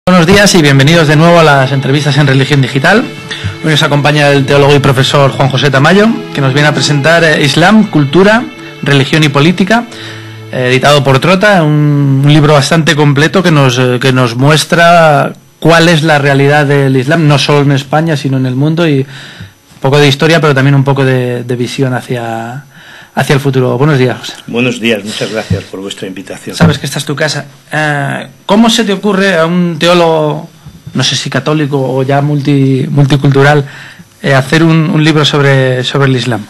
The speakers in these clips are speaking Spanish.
Buenos días y bienvenidos de nuevo a las entrevistas en Religión Digital. Hoy nos acompaña el teólogo y profesor Juan José Tamayo, que nos viene a presentar Islam, Cultura, Religión y Política, editado por Trota, un libro bastante completo que nos muestra cuál es la realidad del Islam, no solo en España, sino en el mundo, y un poco de historia, pero también un poco de visión hacia el futuro. Buenos días, José. Buenos días, muchas gracias por vuestra invitación. Sabes que esta es tu casa. ¿Cómo se te ocurre a un teólogo, no sé si católico o ya multicultural, hacer un libro sobre el Islam?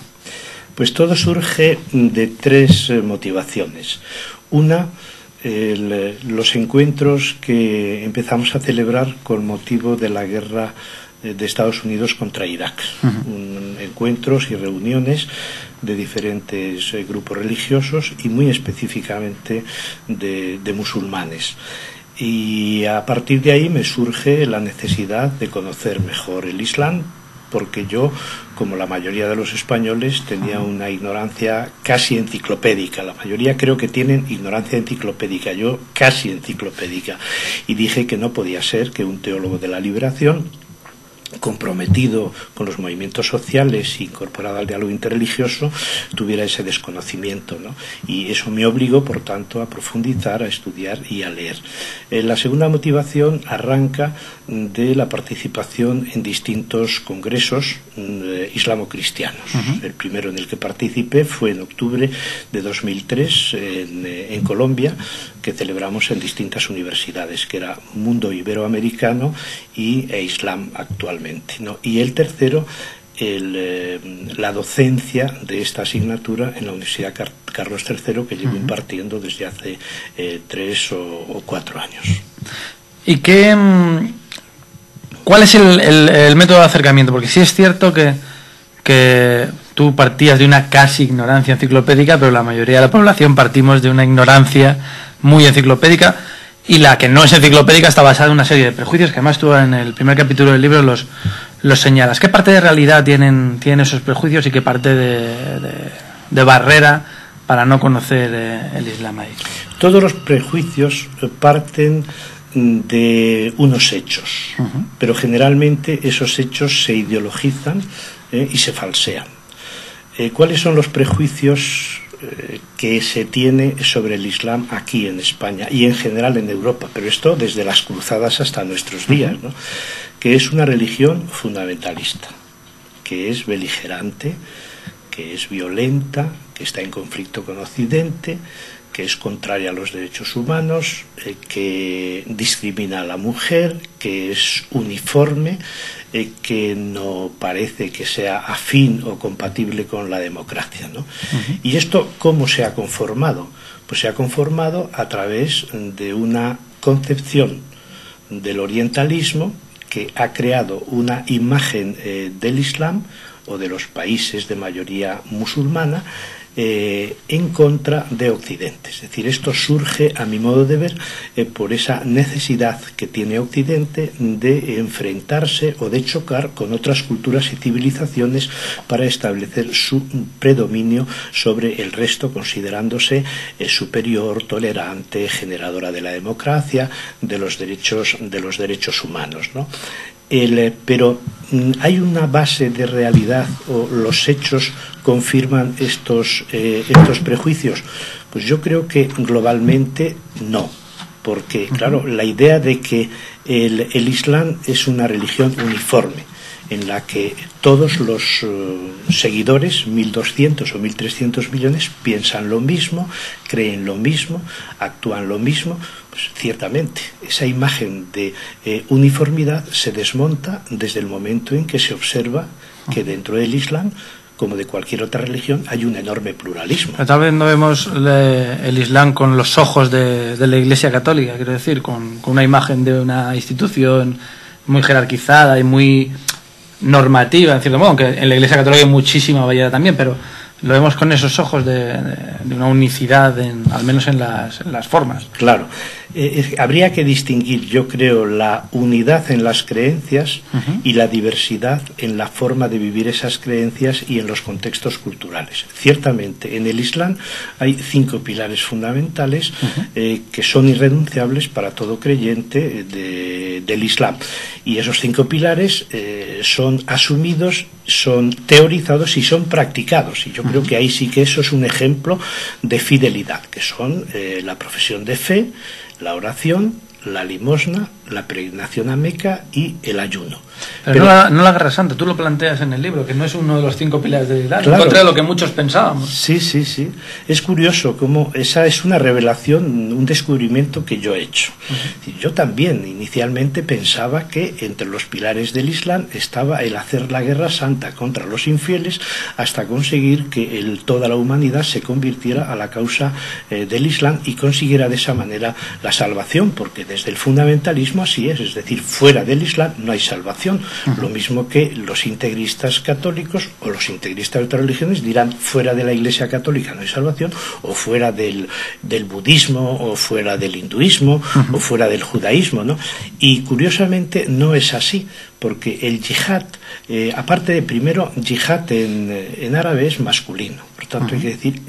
Pues todo surge de tres motivaciones. Una, los encuentros que empezamos a celebrar con motivo de la guerra de Estados Unidos contra Irak. Encuentros y reuniones de diferentes grupos religiosos y muy específicamente de musulmanes. Y a partir de ahí me surge la necesidad de conocer mejor el Islam, porque yo, como la mayoría de los españoles, tenía una ignorancia casi enciclopédica. La mayoría creo que tienen ignorancia enciclopédica, yo casi enciclopédica. Y dije que no podía ser que un teólogo de la liberación, comprometido con los movimientos sociales e incorporado al diálogo interreligioso, tuviera ese desconocimiento, ¿no? Y eso me obligó, por tanto, a profundizar, a estudiar y a leer. La segunda motivación arranca de la participación en distintos congresos islamo-cristianos. El primero en el que participé fue en octubre de 2003 en Colombia, que celebramos en distintas universidades, que era Mundo Iberoamericano e Islam actualmente, ¿no? Y el tercero, la docencia de esta asignatura en la Universidad Carlos III, que llevo impartiendo desde hace 3 o 4 años. ¿Y cuál es el método de acercamiento? Porque sí es cierto que tú partías de una casi ignorancia enciclopédica, pero la mayoría de la población partimos de una ignorancia muy enciclopédica, y la que no es enciclopédica está basada en una serie de prejuicios que además tú en el primer capítulo del libro los señalas. ¿Qué parte de realidad tienen esos prejuicios y qué parte de barrera para no conocer el Islam ahí? Todos los prejuicios parten de unos hechos, pero generalmente esos hechos se ideologizan y se falsean. ¿Cuáles son los prejuicios que se tiene sobre el Islam aquí en España y en general en Europa, pero esto desde las cruzadas hasta nuestros días, ¿no? Que es una religión fundamentalista, que es beligerante, que es violenta, que está en conflicto con Occidente, que es contraria a los derechos humanos, que discrimina a la mujer, que es uniforme, que no parece que sea afín o compatible con la democracia, ¿no? ¿Y esto cómo se ha conformado? Pues se ha conformado a través de una concepción del orientalismo que ha creado una imagen del Islam o de los países de mayoría musulmana en contra de Occidente. Es decir, esto surge, a mi modo de ver, por esa necesidad que tiene Occidente de enfrentarse o de chocar con otras culturas y civilizaciones para establecer su predominio sobre el resto, considerándose superior, tolerante, generadora de la democracia, de los derechos humanos, ¿no? Pero hay una base de realidad, o los hechos confirman estos prejuicios. Pues yo creo que globalmente no, porque claro, la idea de que el Islam es una religión uniforme, en la que todos los seguidores, 1.200 o 1.300 millones, piensan lo mismo, creen lo mismo, actúan lo mismo, pues ciertamente esa imagen de uniformidad se desmonta desde el momento en que se observa que dentro del Islam, como de cualquier otra religión, hay un enorme pluralismo. Pero tal vez no vemos el Islam con los ojos de la Iglesia Católica, quiero decir, con una imagen de una institución muy jerarquizada y muy normativa, en cierto modo, aunque en la Iglesia Católica hay muchísima variedad también, pero lo vemos con esos ojos de una unicidad, al menos en las formas. Claro. Habría que distinguir, yo creo, la unidad en las creencias y la diversidad en la forma de vivir esas creencias y en los contextos culturales. Ciertamente, en el Islam hay 5 pilares fundamentales que son irrenunciables para todo creyente del Islam. Y esos 5 pilares son asumidos, son teorizados y son practicados. Y yo creo que ahí sí que eso es un ejemplo de fidelidad, que son la profesión de fe, la oración, la limosna, la peregrinación a Meca y el ayuno. Pero no la Guerra Santa, tú lo planteas en el libro, que no es uno de los 5 pilares del Islam, claro, en contra de lo que muchos pensábamos. Sí. Es curioso cómo esa es una revelación, un descubrimiento que yo he hecho. Yo también inicialmente pensaba que entre los pilares del Islam estaba el hacer la Guerra Santa contra los infieles hasta conseguir que toda la humanidad se convirtiera a la causa del Islam y consiguiera de esa manera la salvación, porque desde el fundamentalismo así es decir, fuera del Islam no hay salvación. Lo mismo que los integristas católicos o los integristas de otras religiones dirán fuera de la Iglesia católica no hay salvación, o fuera del budismo, o fuera del hinduismo, o fuera del judaísmo, ¿no? Y curiosamente no es así, porque el yihad, aparte de primero, yihad en árabe es masculino, por tanto hay que decir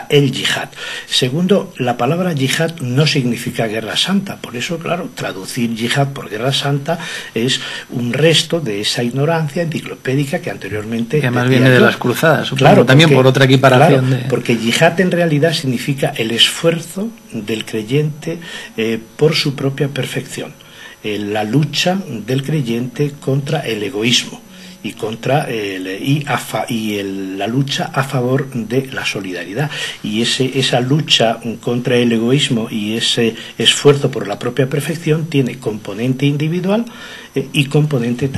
el yihad. Segundo, la palabra yihad no significa guerra santa, por eso, claro, traducir yihad por guerra santa es un resto de esa ignorancia enciclopédica que anteriormente... Que además viene de las cruzadas, supongo, claro, también porque, por otra equiparación. Claro, porque yihad en realidad significa el esfuerzo del creyente por su propia perfección. La lucha del creyente contra el egoísmo y contra la lucha a favor de la solidaridad, y esa lucha contra el egoísmo y ese esfuerzo por la propia perfección tiene componente individual y componente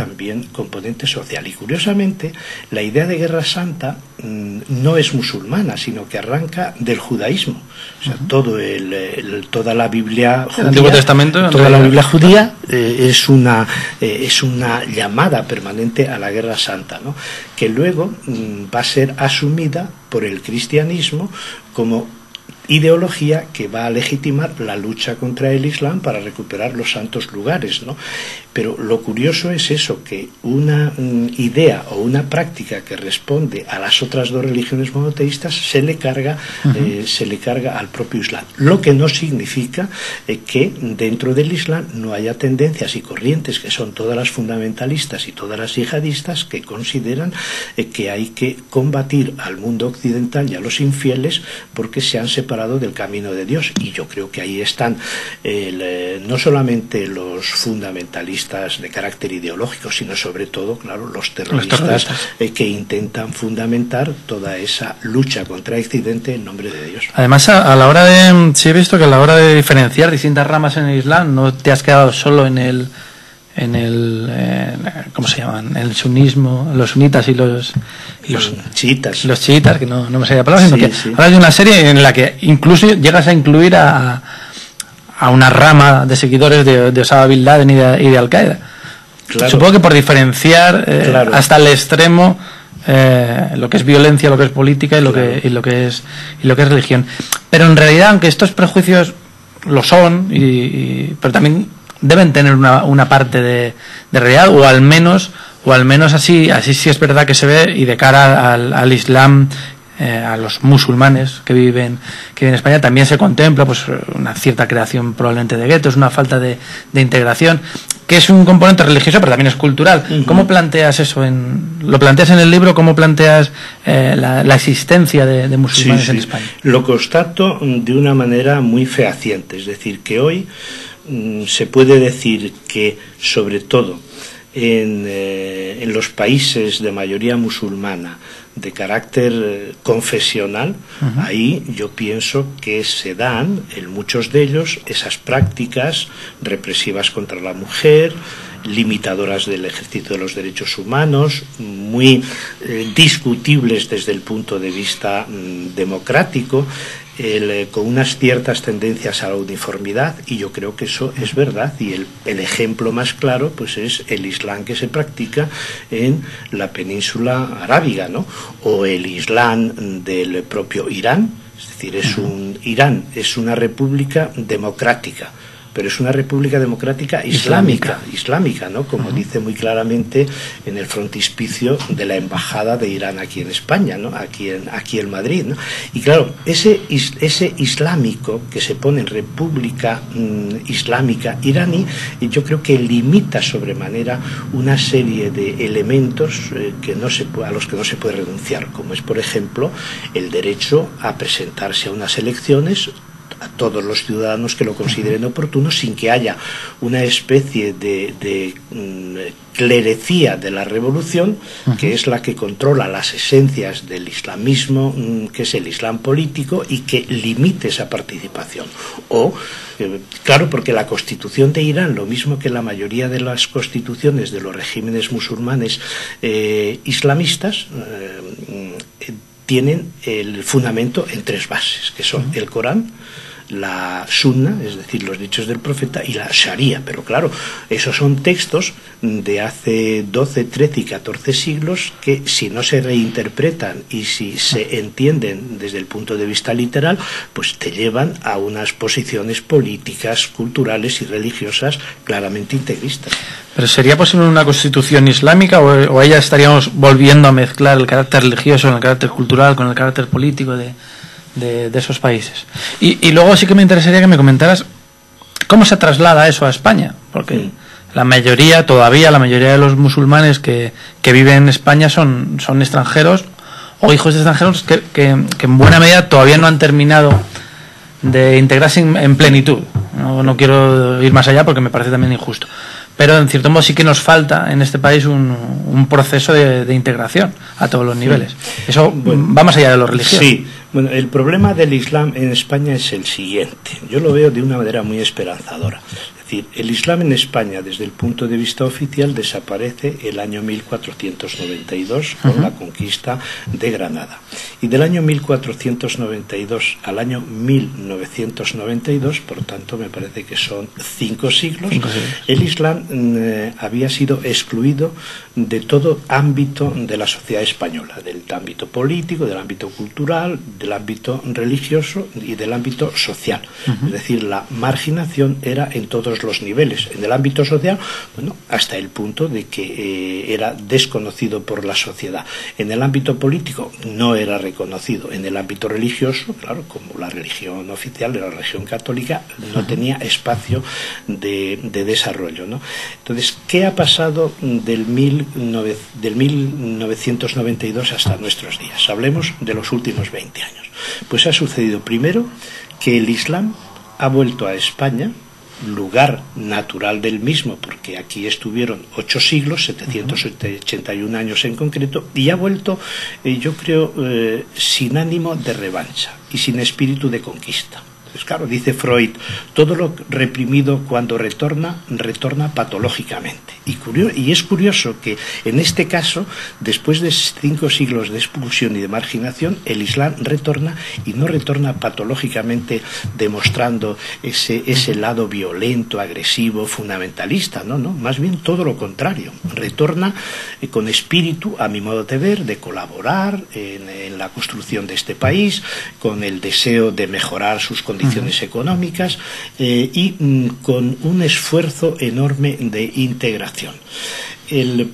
social. Y curiosamente la idea de Guerra Santa no es musulmana, sino que arranca del judaísmo. O sea, toda la Biblia judía, el Antiguo Testamento, toda la Biblia judía es una llamada permanente a la Guerra Santa, ¿no? Que luego va a ser asumida por el cristianismo como ideología que va a legitimar la lucha contra el Islam para recuperar los santos lugares, ¿no? Pero lo curioso es eso, que una idea o una práctica que responde a las otras 2 religiones monoteístas se le carga al propio Islam. Lo que no significa que dentro del Islam no haya tendencias y corrientes, que son todas las fundamentalistas y todas las yihadistas, que consideran que hay que combatir al mundo occidental y a los infieles porque se han separado del camino de Dios. Y yo creo que ahí están no solamente los fundamentalistas de carácter ideológico, sino sobre todo, claro, los terroristas. Que intentan fundamentar toda esa lucha contra Occidente en nombre de Dios. Además, a la hora de, sí he visto que a la hora de diferenciar distintas ramas en el Islam, no te has quedado solo en el ¿cómo se llaman? El sunismo, los sunitas y los chiitas. Los chiitas, que no me salía la palabra, sino que hablas de una serie en la que incluso llegas a incluir a una rama de seguidores de Osama Bin Laden y de Al-Qaeda. Claro. Supongo que por diferenciar hasta el extremo lo que es violencia, lo que es política y lo que es religión. Pero en realidad, aunque estos prejuicios lo son, pero también deben tener una parte de realidad, o al menos así sí es verdad que se ve, y de cara al Islam, a los musulmanes que viven en España también se contempla pues una cierta creación probablemente de guetos, una falta de integración, que es un componente religioso pero también es cultural. ¿Cómo planteas eso? ¿Lo planteas en el libro? ¿Cómo planteas la existencia de musulmanes en España? Lo constato de una manera muy fehaciente, es decir, que hoy se puede decir que sobre todo en los países de mayoría musulmana de carácter confesional, ahí yo pienso que se dan en muchos de ellos esas prácticas represivas contra la mujer, limitadoras del ejercicio de los derechos humanos, muy discutibles desde el punto de vista democrático, con unas ciertas tendencias a la uniformidad, y yo creo que eso es verdad, y el ejemplo más claro pues es el Islam que se practica en la península arábiga, ¿no? O el Islam del propio Irán, es decir, Irán es una república democrática, pero es una república democrática islámica, ¿no? Como dice muy claramente en el frontispicio de la embajada de Irán aquí en España, ¿no? Aquí en Madrid, ¿no? Y claro, ese islámico que se pone en república islámica iraní, yo creo que limita sobremanera una serie de elementos a los que no se puede renunciar, como es, por ejemplo, el derecho a presentarse a unas elecciones a todos los ciudadanos que lo consideren oportuno, sin que haya una especie de clerecía de la revolución, que es la que controla las esencias del islamismo, que es el islam político, y que limite esa participación. O, claro, porque la constitución de Irán, lo mismo que la mayoría de las constituciones de los regímenes musulmanes islamistas, tienen el fundamento en 3 bases, que son el Corán, la Sunna, es decir, los dichos del profeta, y la Sharia. Pero claro, esos son textos de hace 12, 13 y 14 siglos que, si no se reinterpretan y si se entienden desde el punto de vista literal, pues te llevan a unas posiciones políticas, culturales y religiosas claramente integristas. ¿Pero sería posible una constitución islámica o ahí ya estaríamos volviendo a mezclar el carácter religioso con el carácter cultural, con el carácter político de esos países? Y luego sí que me interesaría que me comentaras cómo se traslada eso a España, porque la mayoría de los musulmanes que viven en España son extranjeros o hijos de extranjeros que en buena medida todavía no han terminado de integrarse en plenitud. No quiero ir más allá porque me parece también injusto, pero en cierto modo sí que nos falta en este país un proceso de integración a todos los niveles. Eso va más allá de lo religioso. Sí, bueno, el problema del Islam en España es el siguiente. Yo lo veo de una manera muy esperanzadora. Es decir, el Islam en España, desde el punto de vista oficial, desaparece el año 1492 con la conquista de Granada. Y del año 1492 al año 1992, por tanto, me parece que son 5 siglos, el Islam había sido excluido de todo ámbito de la sociedad española, del ámbito político, del ámbito cultural, del ámbito religioso y del ámbito social. Es decir, la marginación era en todos los niveles. En el ámbito social, bueno, hasta el punto de que era desconocido por la sociedad. En el ámbito político no era reconocido. En el ámbito religioso, claro, como la religión oficial era la religión católica, no tenía espacio de desarrollo, ¿no? Entonces, ¿qué ha pasado del 1992 hasta nuestros días? Hablemos de los últimos 20 años. Pues ha sucedido primero que el Islam ha vuelto a España, lugar natural del mismo, porque aquí estuvieron 8 siglos, 781 años en concreto, y ha vuelto, yo creo, sin ánimo de revancha y sin espíritu de conquista. Pues claro, dice Freud, todo lo reprimido cuando retorna patológicamente. Y es curioso que en este caso, después de 5 siglos de expulsión y de marginación, el Islam retorna, y no retorna patológicamente demostrando ese lado violento, agresivo, fundamentalista, no, más bien todo lo contrario. Retorna con espíritu, a mi modo de ver, de colaborar en la construcción de este país, con el deseo de mejorar sus condiciones económicas y con un esfuerzo enorme de integración.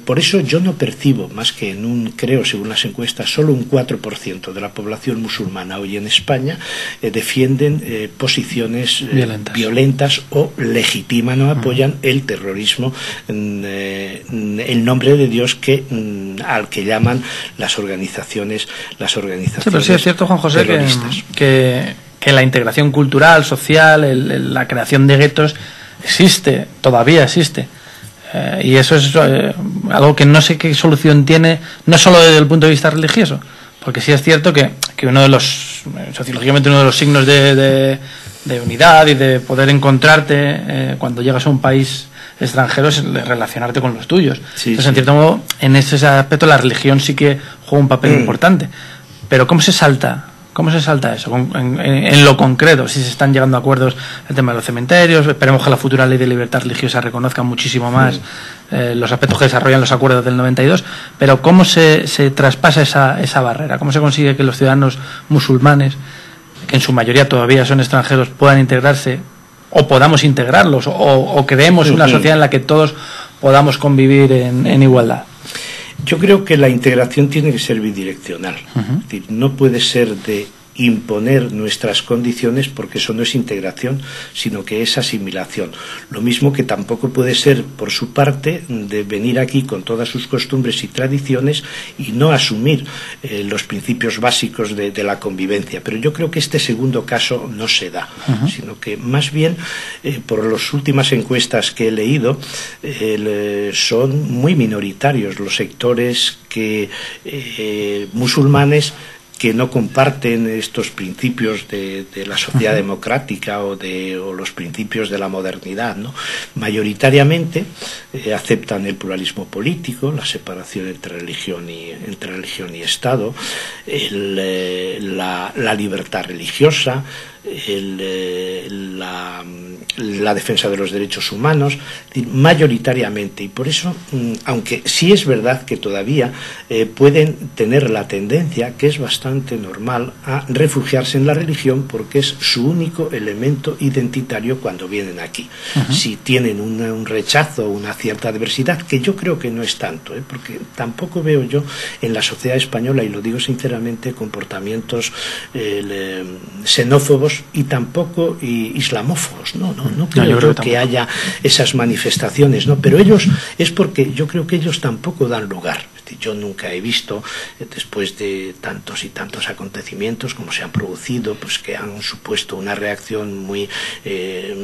Por eso yo no percibo, más que creo, según las encuestas, solo un 4% de la población musulmana hoy en España defienden posiciones violentas o legitiman o apoyan el terrorismo en el nombre de Dios al que llaman las organizaciones Sí, pero sí es cierto, Juan José, que la integración cultural, social, la creación de guetos todavía existe. Y eso es algo que no sé qué solución tiene, no solo desde el punto de vista religioso, porque sí es cierto que sociológicamente uno de los signos de unidad y de poder encontrarte cuando llegas a un país extranjero es relacionarte con los tuyos. Sí, entonces, en cierto modo, en ese aspecto la religión sí que juega un papel importante. Pero ¿cómo se salta eso en lo concreto? Si se están llegando a acuerdos el tema de los cementerios, esperemos que la futura ley de libertad religiosa reconozca muchísimo más los aspectos que desarrollan los acuerdos del 92, pero ¿cómo se traspasa esa barrera? ¿Cómo se consigue que los ciudadanos musulmanes, que en su mayoría todavía son extranjeros, puedan integrarse o podamos integrarlos, o creemos una sociedad en la que todos podamos convivir en igualdad? Yo creo que la integración tiene que ser bidireccional. Es decir, no puede ser de imponer nuestras condiciones, porque eso no es integración, sino que es asimilación. Lo mismo que tampoco puede ser, por su parte, de venir aquí con todas sus costumbres y tradiciones y no asumir los principios básicos de la convivencia. Pero yo creo que este segundo caso no se da, sino que más bien, por las últimas encuestas que he leído, son muy minoritarios los sectores musulmanes que no comparten estos principios de la sociedad democrática o los principios de la modernidad, ¿no? Mayoritariamente aceptan el pluralismo político, la separación entre religión y Estado, la libertad religiosa, la defensa de los derechos humanos, mayoritariamente. Y por eso, aunque sí es verdad que todavía pueden tener la tendencia, que es bastante normal, a refugiarse en la religión porque es su único elemento identitario cuando vienen aquí. Si tienen un rechazo, una cierta adversidad, que yo creo que no es tanto, porque tampoco veo yo en la sociedad española, y lo digo sinceramente, comportamientos xenófobos y tampoco islamófobos. No creo yo que haya esas manifestaciones, ¿no? Pero ellos, es porque yo creo que ellos tampoco dan lugar. Yo nunca he visto, después de tantos y tantos acontecimientos como se han producido, pues que han supuesto una reacción muy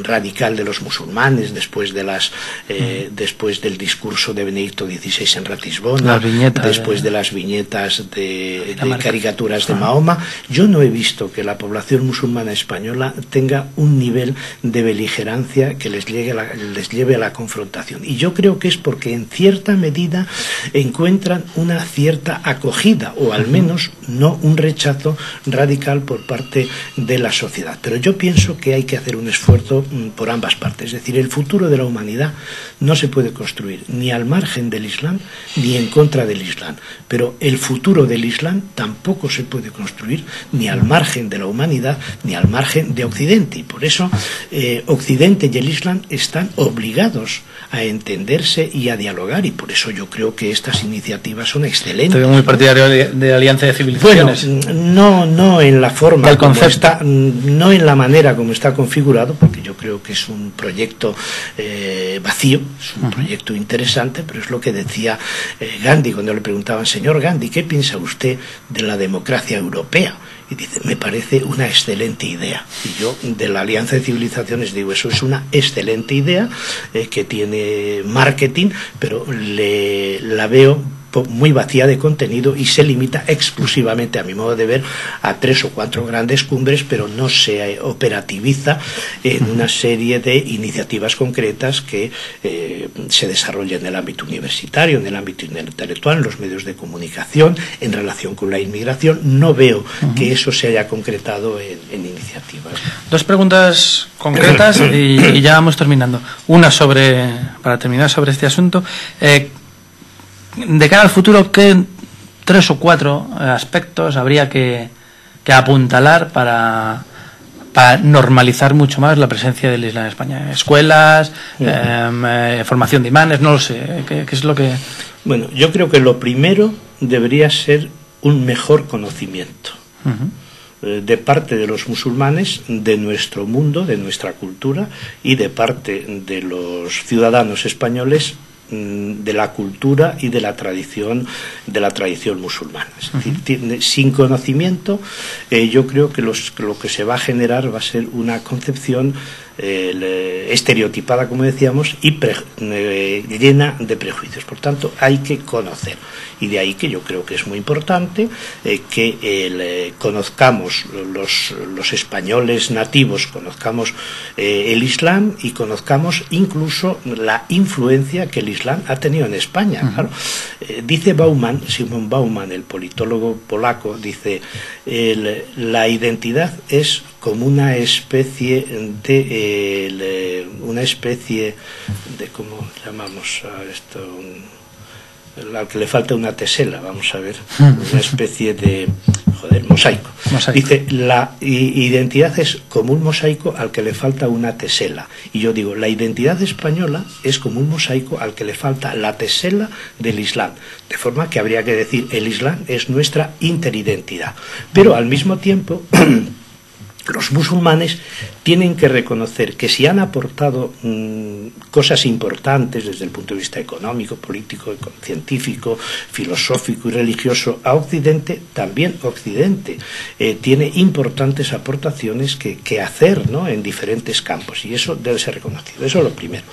radical de los musulmanes después del discurso de Benedicto XVI en Ratisbona, después de las viñetas de caricaturas de Mahoma. Yo no he visto que la población musulmana española tenga un nivel de beligerancia que les lleve a la confrontación. Y yo creo que es porque en cierta medida encuentran una cierta acogida, o al menos no un rechazo radical por parte de la sociedad. Pero yo pienso que hay que hacer un esfuerzo por ambas partes. Es decir, el futuro de la humanidad no se puede construir ni al margen del Islam ni en contra del Islam. Pero el futuro del Islam tampoco se puede construir ni al margen de la humanidad ni al margen de Occidente. Y por eso Occidente y el Islam están obligados a entenderse y a dialogar, y por eso yo creo que estas iniciativas son excelentes. Estoy muy partidario de alianza de civilizaciones. Bueno, no en la forma como está, no en la manera como está configurado, porque yo creo que es un proyecto vacío, es un proyecto interesante, pero es lo que decía Gandhi cuando le preguntaban: señor Gandhi, ¿qué piensa usted de la democracia europea? Y dice: me parece una excelente idea. Y yo, de la Alianza de Civilizaciones, digo: eso es una excelente idea, que tiene marketing, pero la veo muy vacía de contenido y se limita exclusivamente, a mi modo de ver, a 3 o 4 grandes cumbres, pero no se operativiza en una serie de iniciativas concretas que se desarrollan en el ámbito universitario, en el ámbito intelectual, en los medios de comunicación, en relación con la inmigración. No veo que eso se haya concretado en iniciativas. 2 preguntas concretas y ya vamos terminando. Una para terminar sobre este asunto. De cara al futuro, ¿qué 3 o 4 aspectos habría que apuntalar para normalizar mucho más la presencia del Islam en España? Escuelas, formación de imanes, no lo sé. ¿Qué es lo que...? Bueno, yo creo que lo primero debería ser un mejor conocimiento de parte de los musulmanes de nuestro mundo, de nuestra cultura, y de parte de los ciudadanos españoles de la cultura y de la tradición musulmana. Es decir, sin conocimiento, yo creo que lo que se va a generar va a ser una concepción estereotipada, como decíamos, y llena de prejuicios. Por tanto, hay que conocer, y de ahí que yo creo que es muy importante que conozcamos los españoles nativos, conozcamos el Islam, y conozcamos incluso la influencia que el Islam ha tenido en España. Claro. Dice Simon Bauman, el politólogo polaco, dice: la identidad es como una especie de ¿cómo llamamos a esto? Al que le falta una tesela, vamos a ver, una especie de mosaico. Dice, la identidad es como un mosaico al que le falta una tesela. Y yo digo, la identidad española es como un mosaico al que le falta la tesela del Islam. De forma que habría que decir, el Islam es nuestra interidentidad. Pero al mismo tiempo, los musulmanes tienen que reconocer que si han aportado cosas importantes desde el punto de vista económico, político, científico, filosófico y religioso a Occidente, también Occidente tiene importantes aportaciones que hacer, ¿no?, en diferentes campos, y eso debe ser reconocido. Eso es lo primero.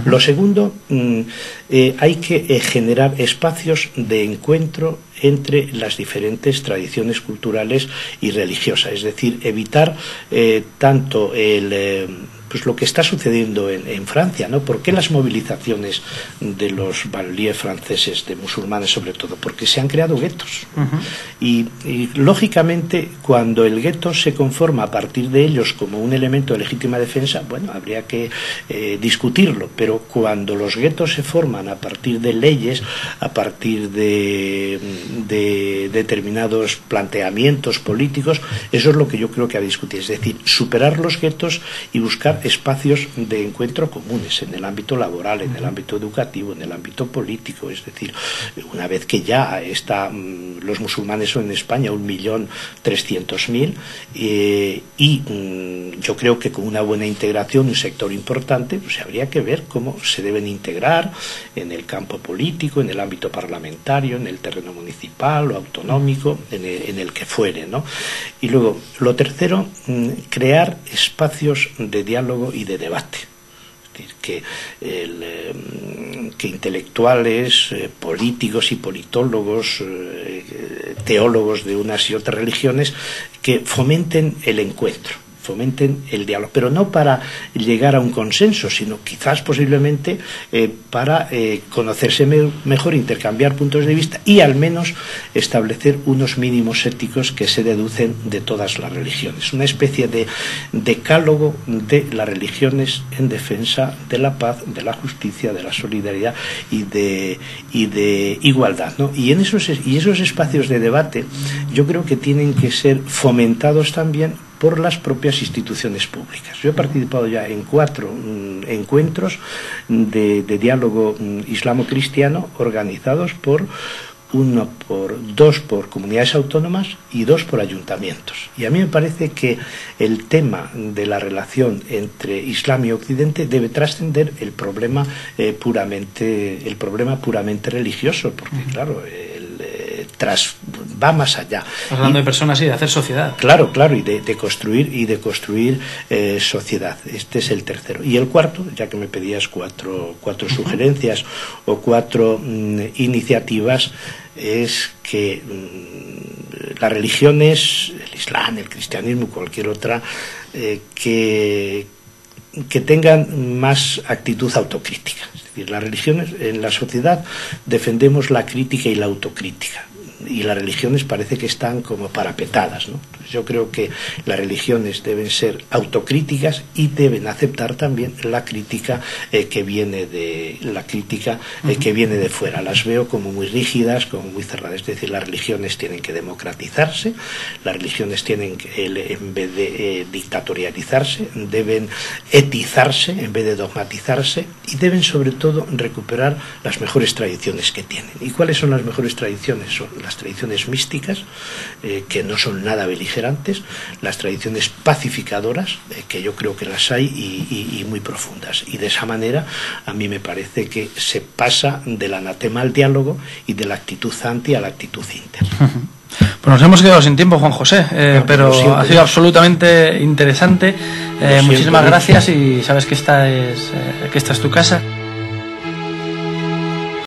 Lo segundo, hay que generar espacios de encuentro entre las diferentes tradiciones culturales y religiosas, es decir, evitar tanto pues lo que está sucediendo en Francia, ¿no? ¿Por qué las movilizaciones de los banlieues franceses, de musulmanes sobre todo? Porque se han creado guetos. Y lógicamente, cuando el gueto se conforma a partir de ellos como un elemento de legítima defensa, bueno, habría que discutirlo, pero cuando los guetos se forman a partir de leyes, a partir de determinados planteamientos políticos, eso es lo que yo creo que hay que discutir, es decir, superar los guetos y buscar espacios de encuentro comunes en el ámbito laboral, en el ámbito educativo, en el ámbito político. Es decir, una vez que ya los musulmanes son en España 1.300.000 y yo creo que con una buena integración, un sector importante, pues habría que ver cómo se deben integrar en el campo político, en el ámbito parlamentario, en el terreno municipal o autonómico, en el que fuere, ¿no? Y luego, lo tercero, crear espacios de diálogo y de debate. Es decir, que intelectuales, políticos y politólogos, teólogos de unas y otras religiones, que fomenten el encuentro, fomenten el diálogo, pero no para llegar a un consenso, sino quizás posiblemente para conocerse mejor, intercambiar puntos de vista y al menos establecer unos mínimos éticos que se deducen de todas las religiones. Una especie de decálogo de las religiones en defensa de la paz, de la justicia, de la solidaridad y de igualdad, ¿no? Y esos espacios de debate yo creo que tienen que ser fomentados también por las propias instituciones públicas. Yo he participado ya en 4 encuentros de diálogo islamo-cristiano organizados por 2 por comunidades autónomas y 2 por ayuntamientos. Y a mí me parece que el tema de la relación entre Islam y Occidente debe trascender el problema puramente religioso, porque claro, va más allá. Hablando de personas y de hacer sociedad. Claro, y de construir sociedad. Este es el tercero. Y el cuarto, ya que me pedías 4 sugerencias o 4 iniciativas, es que las religiones, el Islam, el cristianismo, cualquier otra, que tengan más actitud autocrítica. Es decir, las religiones en la sociedad defendemos la crítica y la autocrítica, y las religiones parece que están como parapetadas, ¿no? Yo creo que las religiones deben ser autocríticas y deben aceptar también la crítica que viene de fuera. Las veo como muy rígidas, como muy cerradas. Es decir, las religiones tienen que democratizarse, las religiones tienen que, en vez de dictatorializarse, deben etizarse en vez de dogmatizarse, y deben sobre todo recuperar las mejores tradiciones que tienen. ¿Y cuáles son las mejores tradiciones? Son las tradiciones místicas, que no son nada beligerantes, las tradiciones pacificadoras, que yo creo que las hay y muy profundas. Y de esa manera a mí me parece que se pasa del anatema al diálogo y de la actitud anti a la actitud inter. Pues nos hemos quedado sin tiempo, Juan José, pero ha sido absolutamente interesante. Muchísimas gracias, y sabes que esta es tu casa.